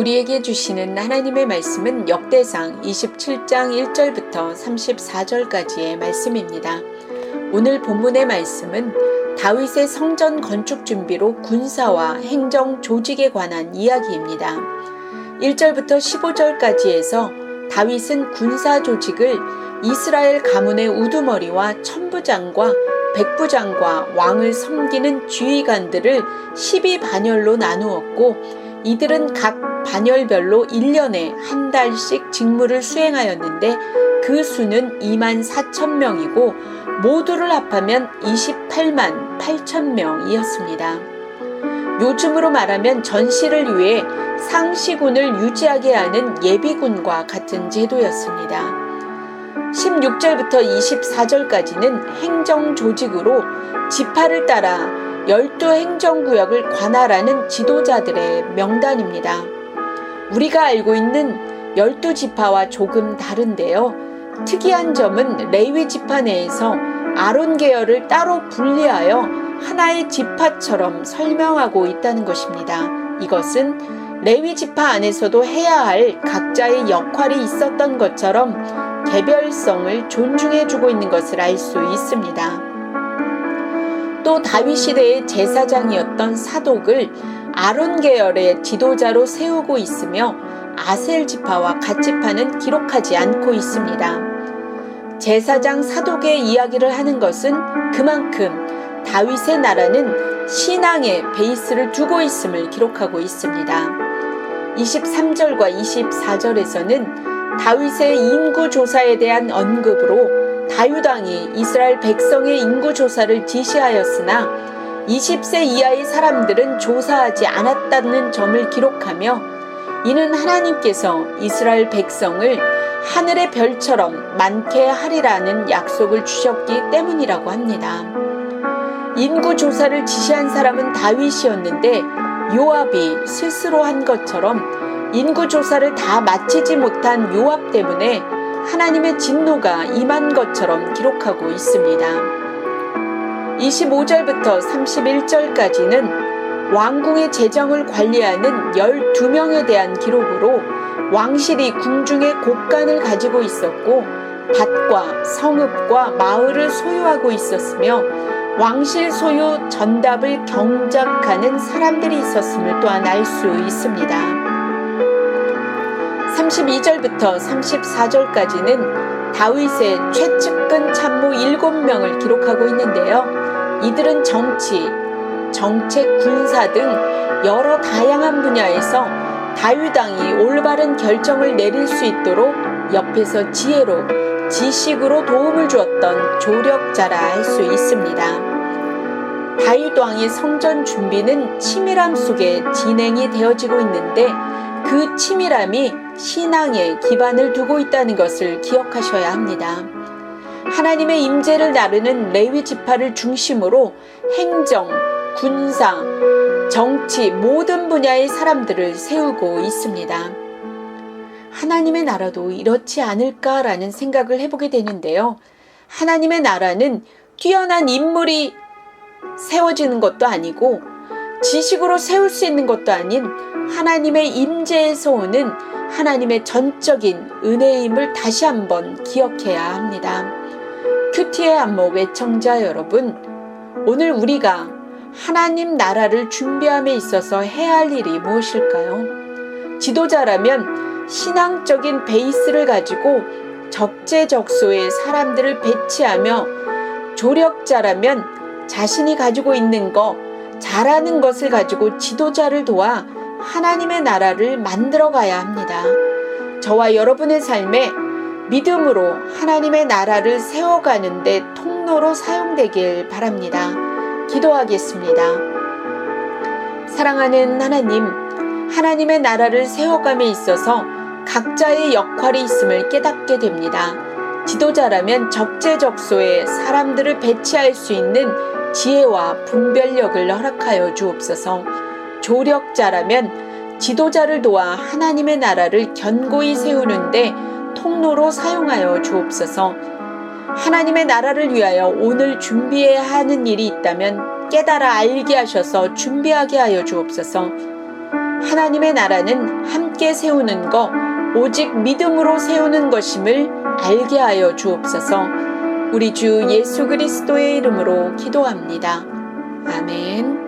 우리에게 주시는 하나님의 말씀은 역대상 27장 1절부터 34절까지의 말씀입니다. 오늘 본문의 말씀은 다윗의 성전 건축 준비로 군사와 행정 조직에 관한 이야기입니다. 1절부터 15절까지에서 다윗은 군사 조직을 이스라엘 가문의 우두머리와 천부장과 백부장과 왕을 섬기는 지휘관들을 12반열로 나누었고, 이들은 각 반열별로 1년에 한 달씩 직무를 수행하였는데 그 수는 24,000명이고 모두를 합하면 28만 8,000명이었습니다. 요즘으로 말하면 전시를 위해 상시군을 유지하게 하는 예비군과 같은 제도였습니다. 16절부터 24절까지는 행정조직으로 지파를 따라 12행정구역을 관할하는 지도자들의 명단입니다. 우리가 알고 있는 12지파와 조금 다른데요. 특이한 점은 레위 지파 내에서 아론 계열을 따로 분리하여 하나의 지파처럼 설명하고 있다는 것입니다. 이것은 레위 지파 안에서도 해야 할 각자의 역할이 있었던 것처럼 개별성을 존중해주고 있는 것을 알 수 있습니다. 또 다윗 시대의 제사장이었던 사독을 아론 계열의 지도자로 세우고 있으며 아셀 지파와 갓 지파는 기록하지 않고 있습니다. 제사장 사독의 이야기를 하는 것은 그만큼 다윗의 나라는 신앙의 베이스를 두고 있음을 기록하고 있습니다. 23절과 24절에서는 다윗의 인구조사에 대한 언급으로 다윗 왕이 이스라엘 백성의 인구조사를 지시하였으나 20세 이하의 사람들은 조사하지 않았다는 점을 기록하며, 이는 하나님께서 이스라엘 백성을 하늘의 별처럼 많게 하리라는 약속을 주셨기 때문이라고 합니다. 인구조사를 지시한 사람은 다윗이었는데 요압이 스스로 한 것처럼 인구조사를 다 마치지 못한 요압 때문에 하나님의 진노가 임한 것처럼 기록하고 있습니다. 25절부터 31절까지는 왕궁의 재정을 관리하는 12명에 대한 기록으로 왕실이 궁중에 곳간을 가지고 있었고 밭과 성읍과 마을을 소유하고 있었으며 왕실 소유 전답을 경작하는 사람들이 있었음을 또한 알 수 있습니다. 32절부터 34절까지는 다윗의 최측근 참모 7명을 기록하고 있는데요. 이들은 정치, 정책, 군사 등 여러 다양한 분야에서 다윗 왕이 올바른 결정을 내릴 수 있도록 옆에서 지혜로, 지식으로 도움을 주었던 조력자라 할 수 있습니다. 다윗 왕의 성전 준비는 치밀함 속에 진행이 되어지고 있는데 그 치밀함이 신앙에 기반을 두고 있다는 것을 기억하셔야 합니다. 하나님의 임재를 나르는 레위 지파를 중심으로 행정, 군사, 정치 모든 분야의 사람들을 세우고 있습니다. 하나님의 나라도 이렇지 않을까라는 생각을 해보게 되는데요. 하나님의 나라는 뛰어난 인물이 세워지는 것도 아니고 지식으로 세울 수 있는 것도 아닌 하나님의 임재에서 오는 하나님의 전적인 은혜임을 다시 한번 기억해야 합니다. 큐티의 안목 애청자 여러분, 오늘 우리가 하나님 나라를 준비함에 있어서 해야 할 일이 무엇일까요? 지도자라면 신앙적인 베이스를 가지고 적재적소에 사람들을 배치하며, 조력자라면 자신이 가지고 있는 것, 잘하는 것을 가지고 지도자를 도와 하나님의 나라를 만들어 가야 합니다. 저와 여러분의 삶에 믿음으로 하나님의 나라를 세워가는 데 통로로 사용되길 바랍니다. 기도하겠습니다. 사랑하는 하나님, 하나님의 나라를 세워감에 있어서 각자의 역할이 있음을 깨닫게 됩니다. 지도자라면 적재적소에 사람들을 배치할 수 있는 지혜와 분별력을 허락하여 주옵소서. 조력자라면 지도자를 도와 하나님의 나라를 견고히 세우는데 통로로 사용하여 주옵소서. 하나님의 나라를 위하여 오늘 준비해야 하는 일이 있다면 깨달아 알게 하셔서 준비하게 하여 주옵소서. 하나님의 나라는 함께 세우는 것, 오직 믿음으로 세우는 것임을 알게 하여 주옵소서. 우리 주 예수 그리스도의 이름으로 기도합니다. 아멘.